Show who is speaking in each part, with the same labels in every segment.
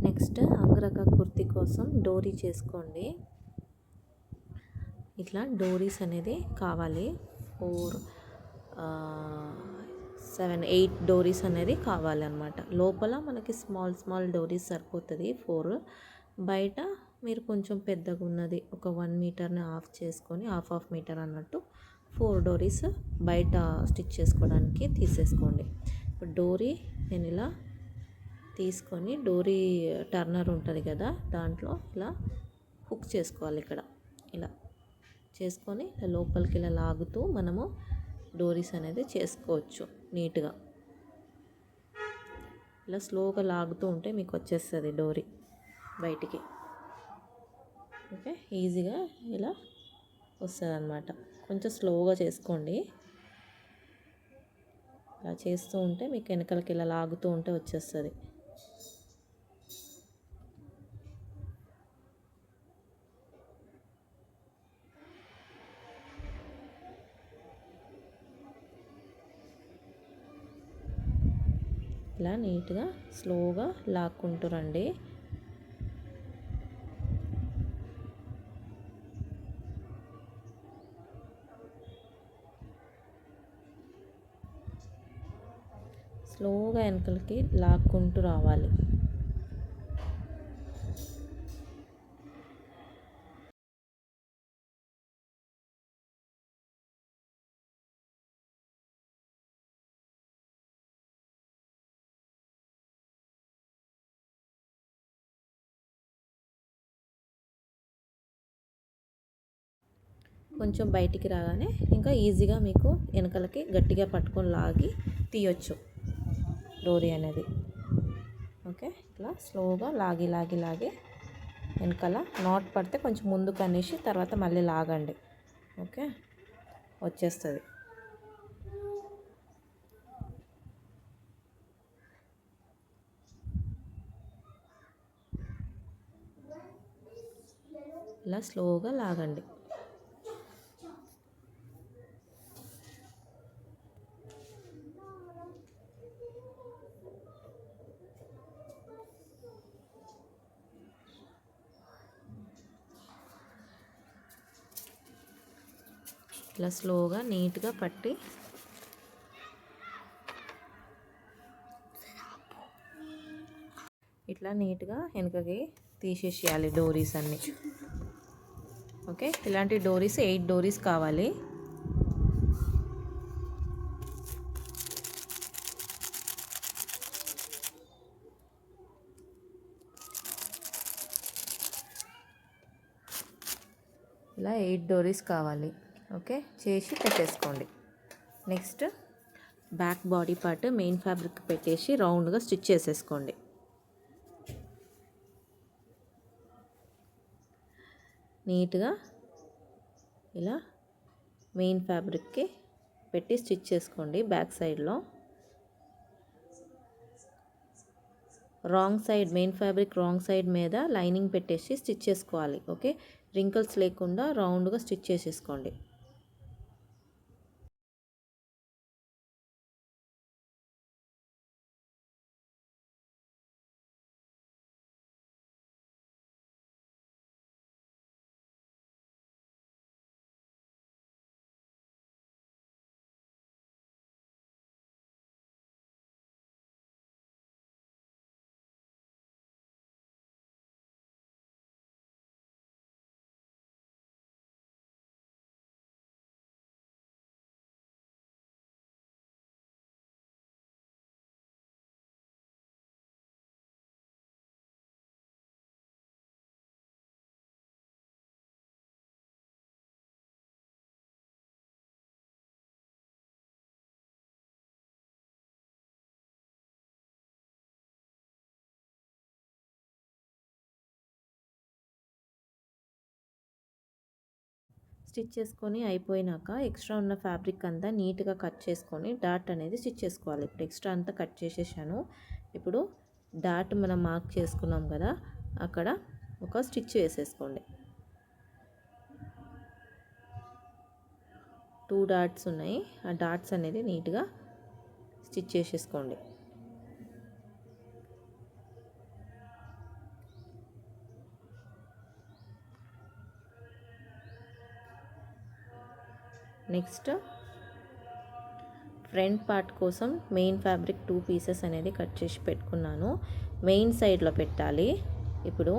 Speaker 1: Next angrakha kurti కోసం డోరీ చేసుకోండి. ఇట్లా డోరీస్ అనేది కావాలి. 4 7 8 డోరీస్ అనేది కావాలన్నమాట. లోపల మనకి స్మాల్ డోరీస్ సరిపోతుంది 4. బయట మీరు కొంచెం పెద్దగా ఉన్నది ఒక 1 మీటర్ని ఆఫ్ చేసుకొని హాఫ్ మీటర్ అన్నట్టు 4 డోరీస్ బయట స్టిచ్ చేసుకోవడానికి తీసేసుకోండి. ఇప్పుడు డోరీ నేను ఇలా తీసుకొని డోరీ టర్నర్ ఉంటుంది కదా, దాంట్లో ఇలా హుక్ చేసుకోవాలి. ఇక్కడ ఇలా చేసుకొని లోపలికి ఇలా లాగుతూ మనము డోరీస్ అనేది చేసుకోవచ్చు నీట్గా. ఇలా స్లోగా లాగుతూ ఉంటే మీకు వచ్చేస్తుంది డోరీ బయటికి. ఓకే, ఈజీగా ఇలా వస్తుంది అన్నమాట. కొంచెం స్లోగా చేసుకోండి. ఇలా చేస్తూ ఉంటే మీకు వెనకాలకి ఇలా లాగుతూ ఉంటే వచ్చేస్తుంది. ఇలా నీట్గా స్లోగా లాక్కుంటూ రండి. స్లోగా వెనకలకి లాక్కుంటూ రావాలి. కొంచెం బయటికి రాగానే ఇంకా ఈజీగా మీకు వెనకలకి గట్టిగా పట్టుకొని లాగి తీయొచ్చు డోరీ అనేది. ఓకే, ఇట్లా స్లోగా లాగి వెనకాల నాట్ పడితే కొంచెం ముందుకు అనేసి తర్వాత మళ్ళీ లాగండి. ఓకే, వచ్చేస్తుంది. ఇలా స్లోగా లాగండి. ఇట్లా స్లోగా నీట్గా పట్టి ఇట్లా నీట్గా వెనకకి తీసేసేయాలి డోరీస్ అన్నీ. ఓకే, ఇలాంటి డోరీస్ 8 డోరీస్ కావాలి. ఇలా 8 డోరీస్ కావాలి. ఓకే, చేసి పెట్టేసుకోండి. Next back body part main fabric పెట్టేసి రౌండ్గా స్టిచ్ చేసేసుకోండి. నీట్గా ఇలా మెయిన్ ఫ్యాబ్రిక్కి పెట్టి స్టిచ్ చేసుకోండి. బ్యాక్ సైడ్లో wrong side main fabric wrong side మీద లైనింగ్ పెట్టేసి స్టిచ్ చేసుకోవాలి. ఓకే, రింకిల్స్ లేకుండా రౌండ్గా స్టిచ్ చేసేసుకోండి. స్టిచ్ చేసుకొని అయిపోయినాక ఎక్స్ట్రా ఉన్న ఫ్యాబ్రిక్ అంతా నీట్గా కట్ చేసుకొని డాట్ అనేది స్టిచ్ చేసుకోవాలి. ఇప్పుడు ఎక్స్ట్రా అంతా కట్ చేసేసాను. ఇప్పుడు డాట్ మనం మార్క్ చేసుకున్నాం కదా, అక్కడ ఒక స్టిచ్ వేసేసుకోండి. 2 డాట్స్ ఉన్నాయి. ఆ డాట్స్ అనేది నీట్గా స్టిచ్ చేసేసుకోండి. నెక్స్ట్ ఫ్రంట్ పార్ట్ కోసం మెయిన్ ఫ్యాబ్రిక్ 2 పీసెస్ అనేది కట్ చేసి పెట్టుకున్నాను. మెయిన్ సైడ్లో పెట్టాలి. ఇప్పుడు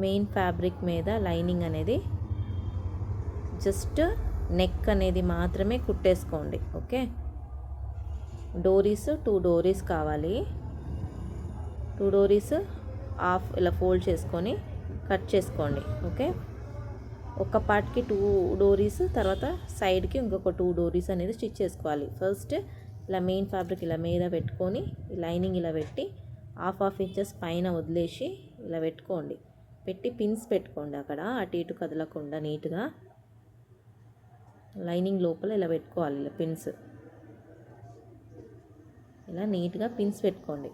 Speaker 1: మెయిన్ ఫ్యాబ్రిక్ మీద లైనింగ్ అనేది జస్ట్ నెక్ అనేది మాత్రమే కుట్టేసుకోండి. ఓకే, డోరీస్ 2 డోరీస్ కావాలి. 2 డోరీస్ హాఫ్ ఇలా ఫోల్డ్ చేసుకొని కట్ చేసుకోండి. ఓకే, ఒక పార్ట్కి 2 డోరీస్, తర్వాత సైడ్కి ఇంకొక 2 డోరీస్ అనేది స్టిచ్ చేసుకోవాలి. ఫస్ట్ ఇలా మెయిన్ ఫ్యాబ్రిక్ ఇలా మీద పెట్టుకొని లైనింగ్ ఇలా పెట్టి హాఫ్ ఇంచెస్ పైన వదిలేసి ఇలా పెట్టుకోండి. పెట్టి పిన్స్ పెట్టుకోండి. అక్కడ అటు ఇటు కదలకుండా నీట్గా లైనింగ్ లోపల ఇలా పెట్టుకోవాలి. ఇలా పిన్స్ ఇలా నీట్గా పిన్స్ పెట్టుకోండి.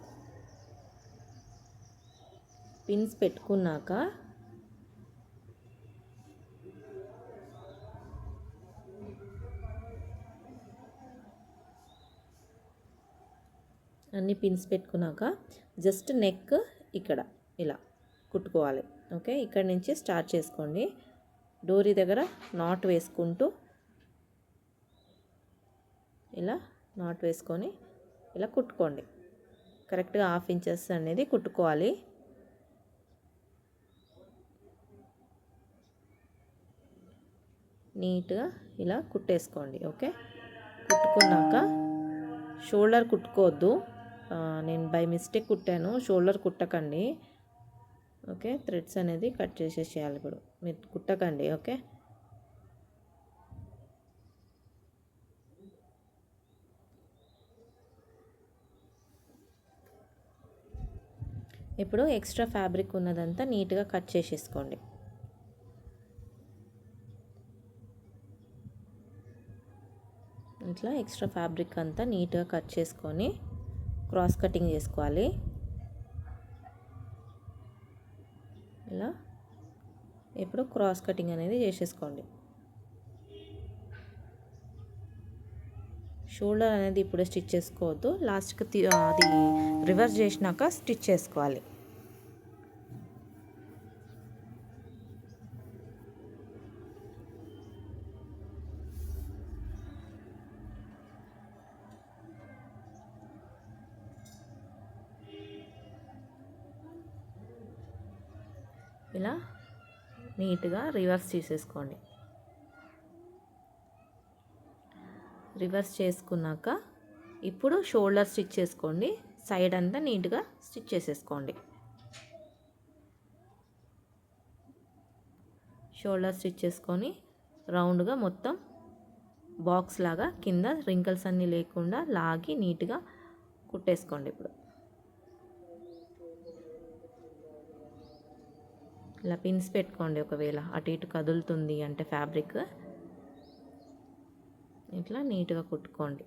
Speaker 1: పిన్స్ పెట్టుకున్నాక అన్ని పిన్స్ పెట్టుకున్నాక జస్ట్ నెక్ ఇక్కడ ఇలా కుట్టుకోవాలి. ఓకే, ఇక్కడ నుంచి స్టార్ట్ చేసుకోండి. డోరీ దగ్గర నాట్ వేసుకుంటూ ఇలా నాట్ వేసుకొని ఇలా కుట్టుకోండి. కరెక్ట్గా హాఫ్ ఇంచెస్ అనేది కుట్టుకోవాలి. నీట్గా ఇలా కుట్టేసుకోండి. ఓకే, కుట్టుకున్నాక షోల్డర్ కుట్టుకోవద్దు. నేను బై మిస్టేక్ కుట్టాను, షోల్డర్ కుట్టకండి. ఓకే, థ్రెడ్స్ అనేది కట్ చేసేసేయాలి. ఇప్పుడు మీరు కుట్టకండి. ఓకే, ఇప్పుడు ఎక్స్ట్రా ఫ్యాబ్రిక్ ఉన్నదంతా నీట్గా కట్ చేసేసుకోండి. ఇట్లా ఎక్స్ట్రా ఫ్యాబ్రిక్ అంతా నీట్గా కట్ చేసుకొని క్రాస్ కటింగ్ చేసుకోవాలి. ఇలా ఇప్పుడు క్రాస్ కటింగ్ అనేది చేసేసుకోండి. షోల్డర్ అనేది ఇప్పుడే స్టిచ్ చేసుకోవద్దు, లాస్ట్కి అది రివర్స్ చేసినాక స్టిచ్ చేసుకోవాలి. ఇలా నీట్గా రివర్స్ చేసేసుకోండి. రివర్స్ చేసుకున్నాక ఇప్పుడు షోల్డర్ స్టిచ్ చేసుకోండి. సైడ్ అంతా నీట్గా స్టిచ్ చేసేసుకోండి. షోల్డర్ స్టిచ్ చేసుకొని రౌండ్గా మొత్తం బాక్స్ లాగా కింద రింకల్స్ అన్నీ లేకుండా లాగి నీట్గా కుట్టేసుకోండి. ఇప్పుడు ఇలా పిన్స్ పెట్టుకోండి. ఒకవేళ అటు ఇటు కదులుతుంది అంటే ఫ్యాబ్రిక్ ఇట్లా నీట్గా కుట్టుకోండి.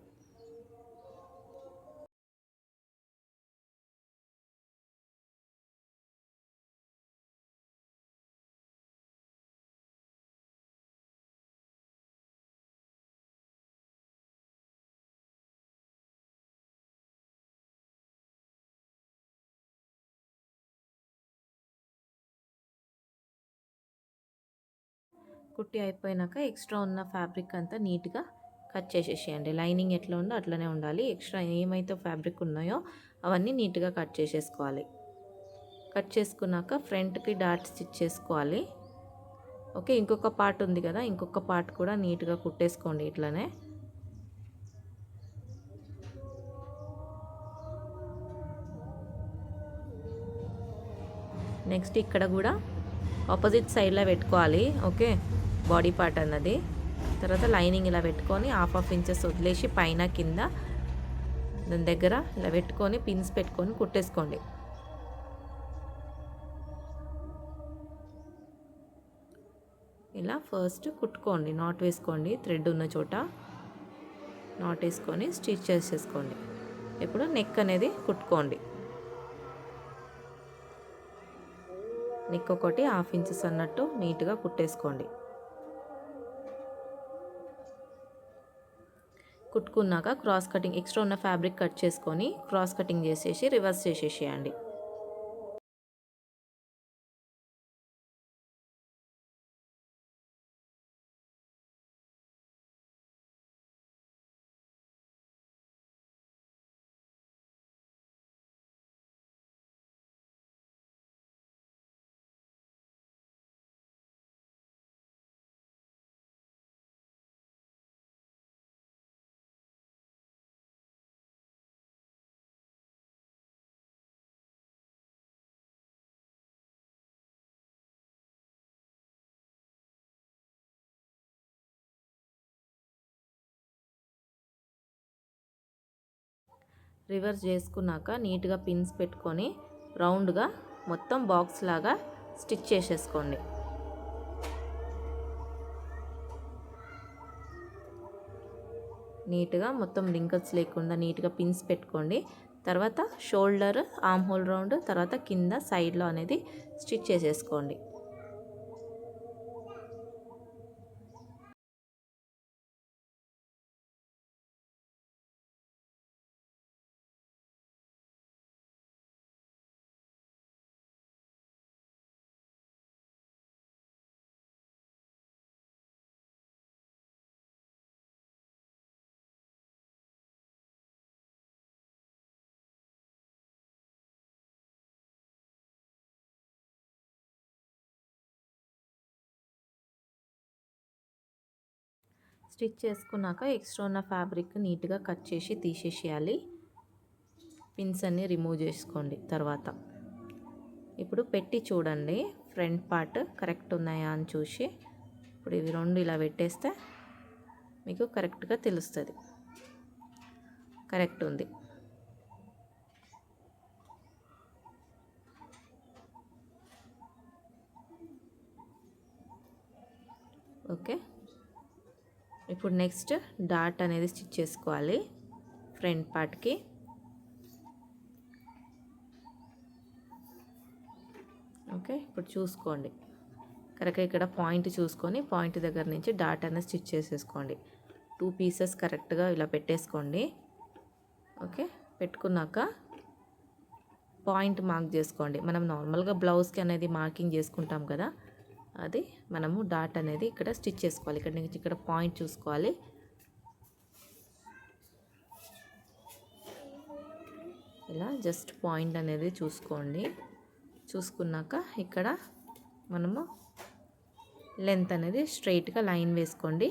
Speaker 1: కుట్టి అయిపోయినాక ఎక్స్ట్రా ఉన్న ఫ్యాబ్రిక్ అంతా నీట్గా కట్ చేసేసేయండి. లైనింగ్ ఎట్లా ఉందో అట్లనే ఉండాలి. ఎక్స్ట్రా ఏమైతే ఫ్యాబ్రిక్ ఉన్నాయో అవన్నీ నీట్గా కట్ చేసేసుకోవాలి. కట్ చేసుకున్నాక ఫ్రంట్కి డాట్ స్టిచ్ చేసుకోవాలి. ఓకే, ఇంకొక పార్ట్ ఉంది కదా, ఇంకొక పార్ట్ కూడా నీట్గా కుట్టేసుకోండి. ఇట్లనే నెక్స్ట్ ఇక్కడ కూడా ఆపోజిట్ సైడ్లో పెట్టుకోవాలి. ఓకే, బాడీ పార్ట్ అన్నది తర్వాత లైనింగ్ ఇలా పెట్టుకొని హాఫ్ ఇంచెస్ వదిలేసి పైన కింద దాని దగ్గర ఇలా పెట్టుకొని పిన్స్ పెట్టుకొని కుట్టేసుకోండి. ఇలా ఫస్ట్ కుట్టుకోండి. నాట్ వేసుకోండి. థ్రెడ్ ఉన్న చోట నాట్ వేసుకొని స్టిచ్ చేసేసుకోండి. ఇప్పుడు నెక్ అనేది కుట్టుకోండి. నెక్ ఒకటి హాఫ్ ఇంచెస్ అన్నట్టు నీట్గా కుట్టేసుకోండి. కుట్టుకున్నాక క్రాస్ కటింగ్ ఎక్స్ట్రా ఉన్న ఫ్యాబ్రిక్ కట్ చేసుకొని క్రాస్ కటింగ్ చేసేసి రివర్స్ చేసేసేయండి. రివర్స్ చేసుకున్నాక నీట్గా పిన్స్ పెట్టుకొని రౌండ్గా మొత్తం బాక్స్ లాగా స్టిచ్ చేసేసుకోండి. నీట్గా మొత్తం రింకల్స్ లేకుండా నీట్గా పిన్స్ పెట్టుకోండి. తర్వాత షోల్డర్, ఆర్మ్ హోల్ రౌండ్, తర్వాత కింద సైడ్లో అనేది స్టిచ్ చేసేసుకోండి. స్టిచ్ చేసుకున్నాక ఎక్స్ట్రా ఉన్న ఫ్యాబ్రిక్ నీట్గా కట్ చేసి తీసేసేయాలి. పిన్స్ అన్నీ రిమూవ్ చేసుకోండి. తర్వాత ఇప్పుడు పెట్టి చూడండి ఫ్రంట్ పార్ట్ కరెక్ట్ ఉన్నాయా అని చూసి, ఇప్పుడు ఇవి రెండు ఇలా పెట్టేస్తే మీకు కరెక్ట్గా తెలుస్తుంది. కరెక్ట్ ఉంది. ఓకే, ఇప్పుడు నెక్స్ట్ డాట్ అనేది స్టిచ్ చేసుకోవాలి ఫ్రంట్ పార్ట్కి. ఓకే, ఇప్పుడు చూసుకోండి కరెక్ట్గా ఇక్కడ పాయింట్ చూసుకొని పాయింట్ దగ్గర నుంచి డాట్ అనేది స్టిచ్ చేసేసుకోండి. 2 పీసెస్ కరెక్ట్గా ఇలా పెట్టేసుకోండి. ఓకే, పెట్టుకున్నాక పాయింట్ మార్క్ చేసుకోండి. మనం నార్మల్గా బ్లౌజ్కి అనేది మార్కింగ్ చేసుకుంటాం కదా, అది మనము డాట్ అనేది ఇక్కడ స్టిచ్ చేసుకోవాలి. ఇక్కడ నుంచి ఇక్కడ పాయింట్ చూసుకోవాలి. ఇలా జస్ట్ పాయింట్ అనేది చూసుకోండి. చూసుకున్నాక ఇక్కడ మనము లెంత్ అనేది స్ట్రైట్గా లైన్ వేసుకోండి.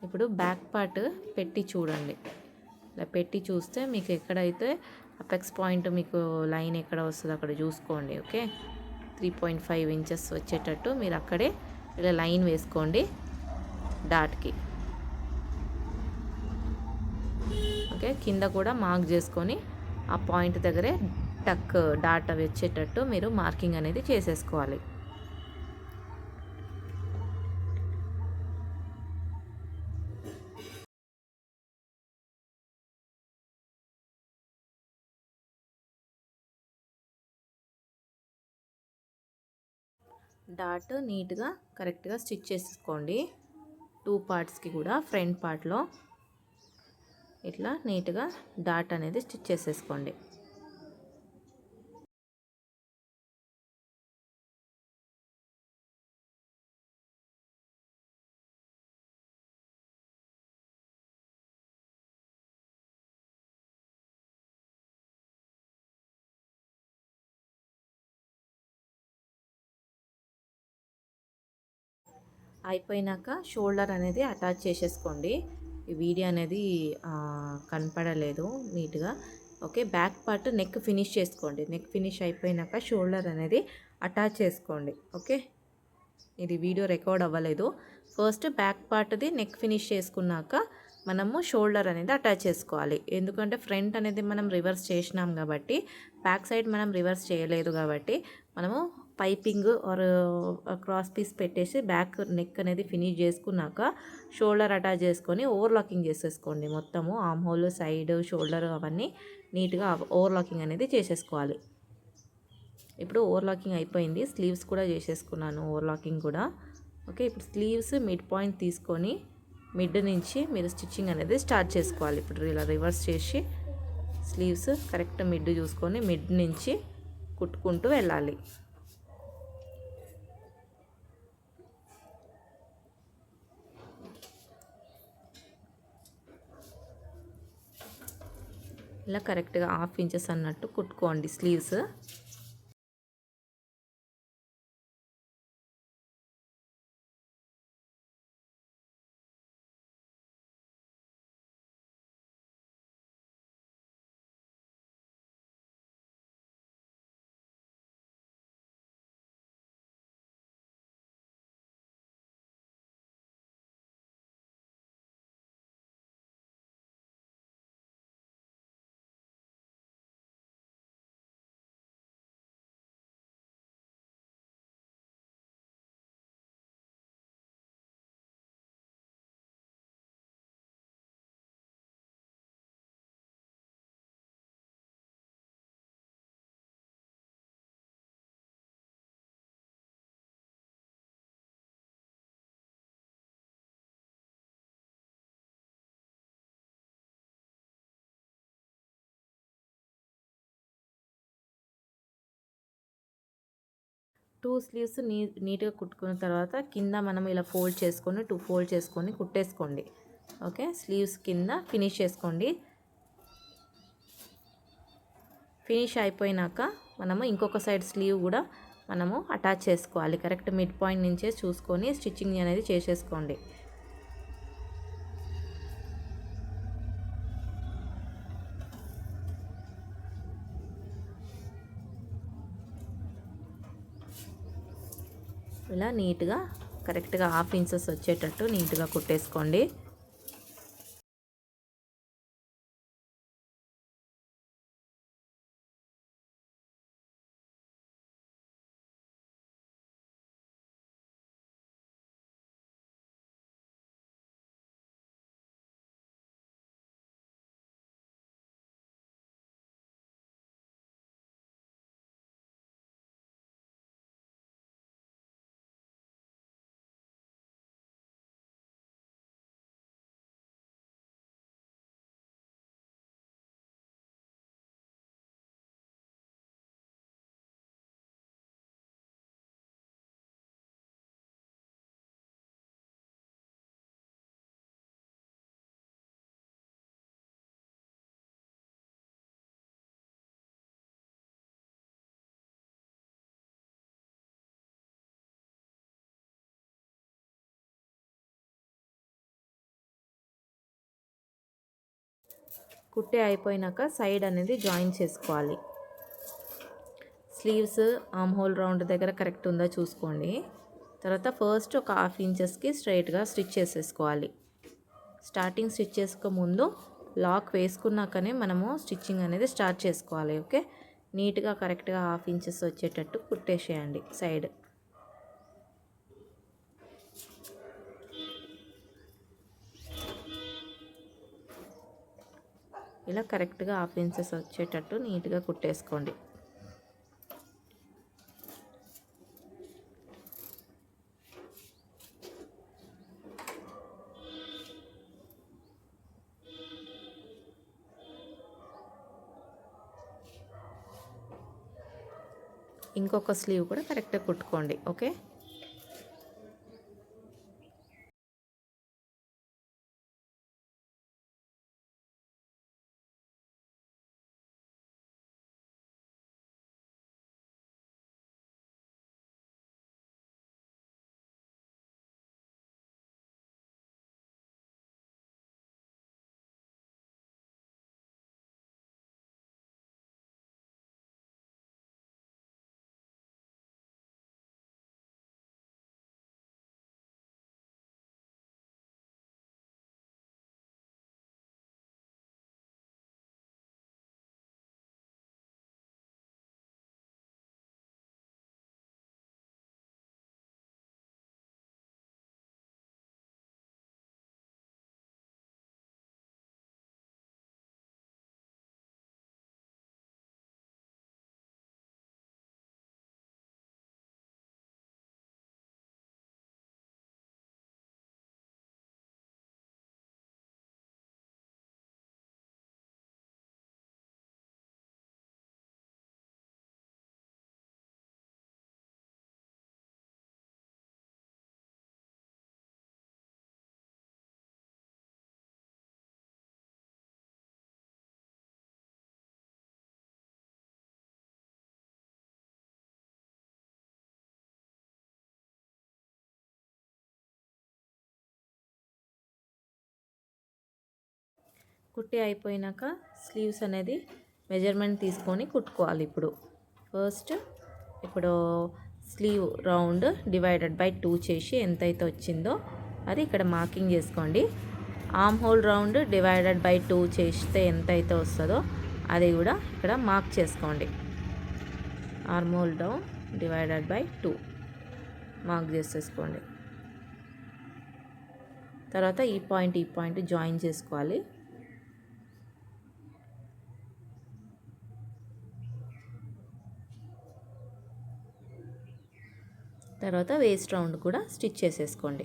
Speaker 1: ఇప్పుడు బ్యాక్ పార్ట్ పెట్టి చూడండి. ఇలా పెట్టి చూస్తే మీకు ఎక్కడైతే అపెక్స్ పాయింట్ మీకు లైన్ ఎక్కడ వస్తుందో అక్కడ చూసుకోండి. ఓకే, 3.5 ఇంచెస్ వచ్చేటట్టు మీరు అక్కడే ఇలా లైన్ వేసుకోండి డాట్కి. ఓకే, కింద కూడా మార్క్ చేసుకొని ఆ పాయింట్ దగ్గరే టక్ డాట్ వచ్చేటట్టు మీరు మార్కింగ్ అనేది చేసేసుకోవాలి. డాట్ నీట్గా కరెక్ట్గా స్టిచ్ చేసుకోండి. 2 పార్ట్స్కి కూడా ఫ్రంట్ పార్ట్లో ఇట్లా నీట్గా డాట్ అనేది స్టిచ్ చేసేసుకోండి. అయిపోయినాక షోల్డర్ అనేది అటాచ్ చేసేసుకోండి. ఈ వీడియో అనేది కనపడలేదు నీట్గా. Okay, back part neck finish చేసుకోండి. నెక్ ఫినిష్ అయిపోయినాక షోల్డర్ అనేది అటాచ్ చేసుకోండి. ఓకే, ఇది వీడియో రికార్డ్ అవ్వలేదు. ఫస్ట్ బ్యాక్ పార్ట్ది నెక్ ఫినిష్ చేసుకున్నాక మనము షోల్డర్ అనేది అటాచ్ చేసుకోవాలి. ఎందుకంటే ఫ్రంట్ అనేది మనం రివర్స్ చేసినాం కాబట్టి, బ్యాక్ సైడ్ మనం రివర్స్ చేయలేదు కాబట్టి మనము పైపింగ్ ఆర్ క్రాస్ పీస్ పెట్టేసి బ్యాక్ నెక్ అనేది ఫినిష్ చేసుకున్నాక షోల్డర్ అటాచ్ చేసుకొని ఓవర్లాకింగ్ చేసేసుకోండి. మొత్తము ఆర్మ్ హోల్, సైడ్, షోల్డర్ అవన్నీ నీట్గా ఓవర్లాకింగ్ అనేది చేసేసుకోవాలి. ఇప్పుడు ఓవర్లాకింగ్ అయిపోయింది. స్లీవ్స్ కూడా చేసేసుకున్నాను ఓవర్లాకింగ్ కూడా. ఓకే, ఇప్పుడు స్లీవ్స్ మిడ్ పాయింట్ తీసుకొని మిడ్ నుంచి మీరు స్టిచ్చింగ్ అనేది స్టార్ట్ చేసుకోవాలి. ఇప్పుడు ఇలా రివర్స్ చేసి స్లీవ్స్ కరెక్ట్ మిడ్ చూసుకొని మిడ్ నుంచి కుట్టుకుంటూ వెళ్ళాలి. ఇలా కరెక్ట్గా 1/2 ఇంచెస్ అన్నట్టు కుట్టుకోండి స్లీవ్స్. 2 స్లీవ్స్ నీట్గా కుట్టుకున్న తర్వాత కింద మనం ఇలా ఫోల్డ్ చేసుకొని 2 ఫోల్డ్ చేసుకొని కుట్టేసుకోండి. ఓకే, స్లీవ్స్ కింద ఫినిష్ చేసుకోండి. ఫినిష్ అయిపోయినాక మనము ఇంకొక సైడ్ స్లీవ్ కూడా మనము అటాచ్ చేసుకోవాలి. కరెక్ట్ మిడ్ పాయింట్ నుంచే చూసుకొని స్టిచ్చింగ్ అనేది చేసేసుకోండి. ఇలా నీట్గా కరెక్ట్గా 1/2 ఇంచెస్ వచ్చేటట్టు నీట్గా కుట్టేసుకోండి. కుట్టే అయిపోయినాక సైడ్ అనేది జాయిన్ చేసుకోవాలి. స్లీవ్స్ ఆర్మ్ హోల్ రౌండ్ దగ్గర కరెక్ట్ ఉందో చూసుకోండి. తర్వాత ఫస్ట్ ఒక 1/2 ఇంచెస్కి స్ట్రైట్గా స్టిచ్ చేసేసుకోవాలి. స్టార్టింగ్ స్టిచ్ చేసుకో ముందు లాక్ వేసుకున్నాకనే మనము స్టిచ్చింగ్ అనేది స్టార్ట్ చేసుకోవాలి. ఓకే, నీట్గా కరెక్ట్గా 1/2 ఇంచెస్ వచ్చేటట్టు కుట్టేసేయండి సైడ్. ఇలా కరెక్ట్గా 1/2 ఇంచెస్ వచ్చేటట్టు నీట్గా కుట్టేసుకోండి. ఇంకొక స్లీవ్ కూడా కరెక్ట్గా కుట్టుకోండి. ఓకే, కుట్టి అయిపోయినాక స్లీవ్స్ అనేది మెజర్మెంట్ తీసుకొని కుట్టుకోవాలి. ఇప్పుడు స్లీవ్ రౌండ్ డివైడెడ్ బై 2 చేసి ఎంతైతే వచ్చిందో అది ఇక్కడ మార్కింగ్ చేసుకోండి. Armhole round divided by 2 చేస్తే ఎంతైతే వస్తుందో అది కూడా ఇక్కడ మార్క్ చేసుకోండి. Armhole down divided by 2 mark చేసేసుకోండి. తర్వాత ఈ పాయింట్ జాయిన్ చేసుకోవాలి. తర్వాత వేస్ట్ రౌండ్ కూడా స్టిచ్ చేసేసుకోండి.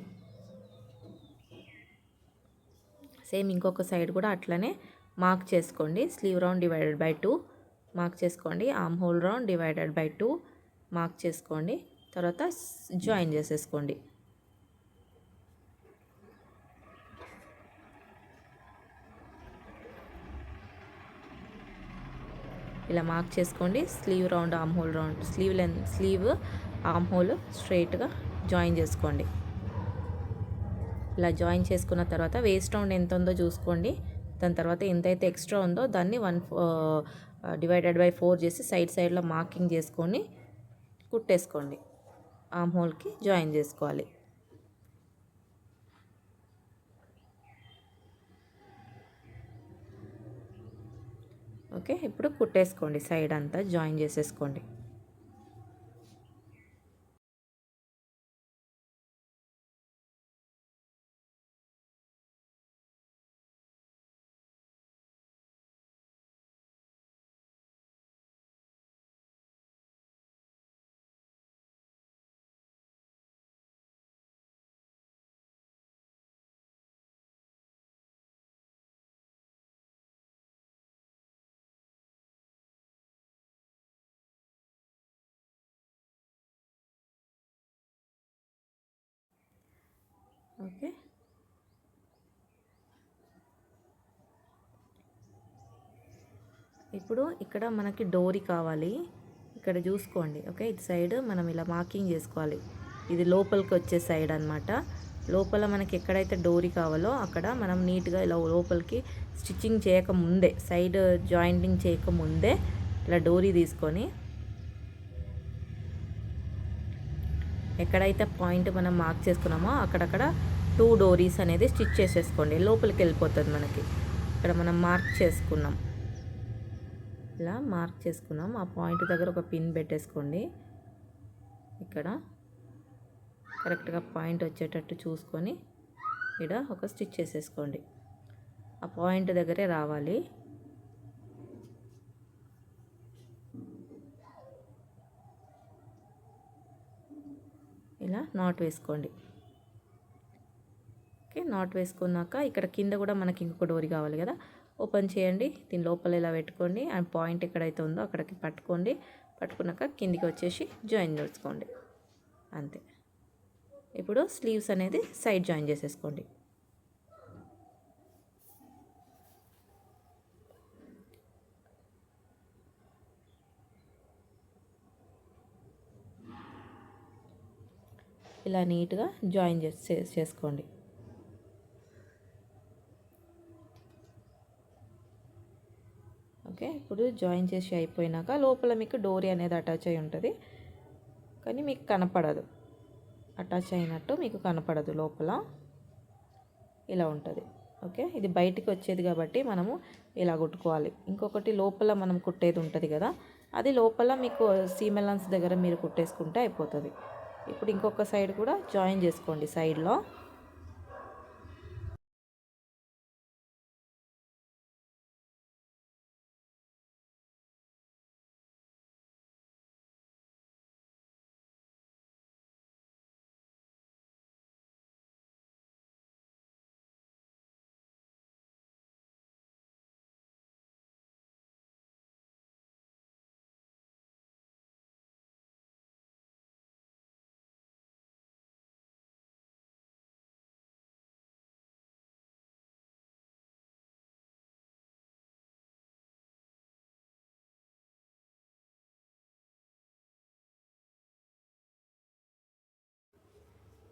Speaker 1: సేమ్ ఇంకొక సైడ్ కూడా అట్లనే మార్క్ చేసుకోండి. Sleeve round divided by 2 mark చేసుకోండి. Armhole round divided by 2 mark చేసుకోండి. తర్వాత జాయిన్ చేసేసుకోండి. ఇలా మార్క్ చేసుకోండి. Sleeve round, armhole round, slew arm whole స్ట్రైట్గా జాయిన్ చేసుకోండి. ఇలా జాయిన్ చేసుకున్న తర్వాత వేస్ట్ రౌండ్ ఎంత ఉందో చూసుకోండి. దాని తర్వాత ఎంతైతే ఎక్స్ట్రా ఉందో దాన్ని 1/4 చేసి సైడ్లో మార్కింగ్ చేసుకొని కుట్టేసుకోండి. ఆర్మ్ హోల్కి జాయిన్ చేసుకోవాలి. ఓకే, ఇప్పుడు కుట్టేసుకోండి. సైడ్ అంతా జాయిన్ చేసేసుకోండి. ఓకే, ఇప్పుడు ఇక్కడ మనకి డోరీ కావాలి. ఇక్కడ చూసుకోండి. ఓకే, ఇటు సైడ్ మనం ఇలా మార్కింగ్ చేసుకోవాలి. ఇది లోపలికి వచ్చే సైడ్ అనమాట. లోపల మనకి ఎక్కడైతే డోరీ కావాలో అక్కడ మనం నీట్గా ఇలా లోపలికి స్టిచ్చింగ్ చేయకముందే, సైడ్ జాయింటింగ్ చేయకముందే ఇలా డోరీ తీసుకొని ఎక్కడైతే పాయింట్ మనం మార్క్ చేసుకున్నామో అక్కడక్కడ 2 డోరీస్ అనేది స్టిచ్ చేసేసుకోండి. లోపలికి వెళ్ళిపోతుంది మనకి. ఇక్కడ మనం మార్క్ చేసుకున్నాం, ఇలా మార్క్ చేసుకున్నాం. ఆ పాయింట్ దగ్గర ఒక పిన్ పెట్టేసుకోండి. ఇక్కడ కరెక్ట్గా పాయింట్ వచ్చేటట్టు చూసుకొని ఇక్కడ ఒక స్టిచ్ చేసేసుకోండి. ఆ పాయింట్ దగ్గరే రావాలి. ఇలా నాట్ వేసుకోండి. ఓకే, నాట్ వేసుకున్నాక ఇక్కడ కింద కూడా మనకి ఇంకొక డోరీ కావాలి కదా, ఓపెన్ చేయండి. దీని లోపల ఇలా పెట్టుకోండి. అండ్ పాయింట్ ఎక్కడైతే ఉందో అక్కడికి పట్టుకోండి. పట్టుకున్నాక కిందికి వచ్చేసి జాయిన్ చేసుకోండి. అంతే. ఇప్పుడు స్లీవ్స్ అనేది సైడ్ జాయిన్ చేసేసుకోండి. ఇలా నీట్గా జాయిన్ చేసుకోండి. ఓకే, ఇప్పుడు జాయిన్ చేసి అయిపోయినాక లోపల మీకు డోరీ అనేది అటాచ్ అయి ఉంటుంది, కానీ మీకు కనపడదు. అటాచ్ అయినట్టు మీకు కనపడదు. లోపల ఇలా ఉంటుంది. ఓకే, ఇది బయటికి వచ్చేది కాబట్టి మనము ఇలా కుట్టుకోవాలి. ఇంకొకటి లోపల మనం కుట్టేది ఉంటుంది కదా, అది లోపల మీకు సీమ్ అలవెన్స్ దగ్గర మీరు కుట్టేసుకుంటే అయిపోతుంది. ఇప్పుడు ఇంకొక సైడ్ కూడా జాయిన్ చేసుకోండి. సైడ్లో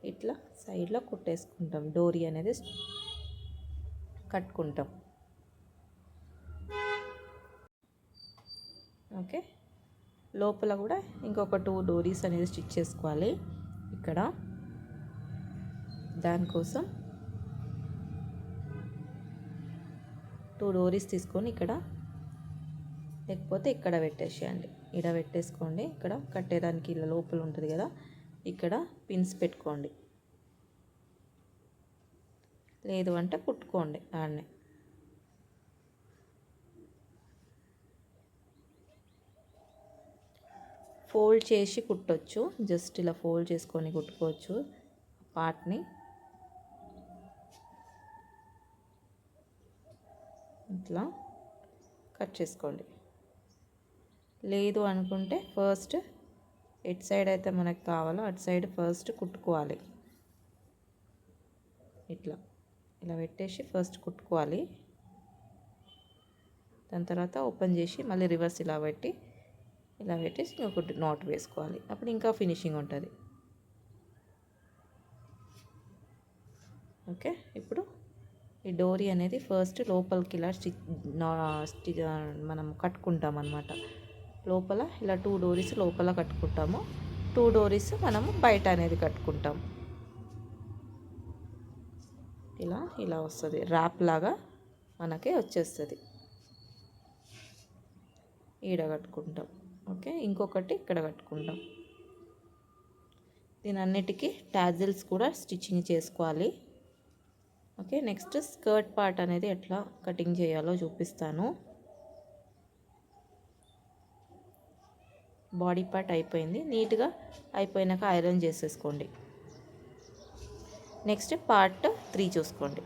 Speaker 1: ఇట్లా సైడ్లో కుట్టేసుకుంటాం. డోరీ అనేది కట్టుకుంటాం. ఓకే, లోపల కూడా ఇంకొక 2 డోరీస్ అనేది స్టిచ్ చేసుకోవాలి. ఇక్కడ దానికోసం 2 డోరీస్ తీసుకొని ఇక్కడ, లేకపోతే ఇక్కడ పెట్టేసేయండి. ఇక్కడ పెట్టేసుకోండి. ఇక్కడ కట్టేదానికి ఇలా లోపల ఉంటుంది కదా, ఇక్కడ పిన్స్ పెట్టుకోండి. లేదు అంటే కుట్టుకోండి ఆడనే. ఫోల్డ్ చేసి కుట్టొచ్చు. జస్ట్ ఇలా ఫోల్డ్ చేసుకొని కుట్టుకోవచ్చు పార్ట్ని. ఇట్లా కట్ చేసుకోండి. లేదు అనుకుంటే ఫస్ట్ ఎటు సైడ్ అయితే మనకు కావాలో అటు సైడ్ ఫస్ట్ కుట్టుకోవాలి. ఇట్లా ఇలా పెట్టేసి ఫస్ట్ కుట్టుకోవాలి. దాని తర్వాత ఓపెన్ చేసి మళ్ళీ రివర్స్ ఇలా పెట్టేసి ఇంకొకటి నాట్ వేసుకోవాలి. అప్పుడు ఇంకా ఫినిషింగ్ ఉంటుంది. ఓకే, ఇప్పుడు ఈ డోరీ అనేది ఫస్ట్ లోపలికి ఇలా మనం కట్టుకుంటాం అన్నమాట. లోపల ఇలా 2 డోరీస్ లోపల కట్టుకుంటాము, 2 డోరీస్ మనము బయట అనేది కట్టుకుంటాం. ఇలా వస్తుంది, ర్యాప్ లాగా మనకి వచ్చేస్తుంది. ఈడ కట్టుకుంటాం. ఓకే, ఇంకొకటి ఇక్కడ కట్టుకుంటాం. దీని అన్నిటికీ టాజిల్స్ కూడా స్టిచ్చింగ్ చేసుకోవాలి. ఓకే, నెక్స్ట్ స్కర్ట్ పార్ట్ అనేది ఎట్లా కటింగ్ చేయాలో చూపిస్తాను. బాడీ పార్ట్ అయిపోయింది, నీట్గా అయిపోయినాక ఐరన్ చేసేసుకోండి. నెక్స్ట్ పార్ట్ 3 చూసుకోండి.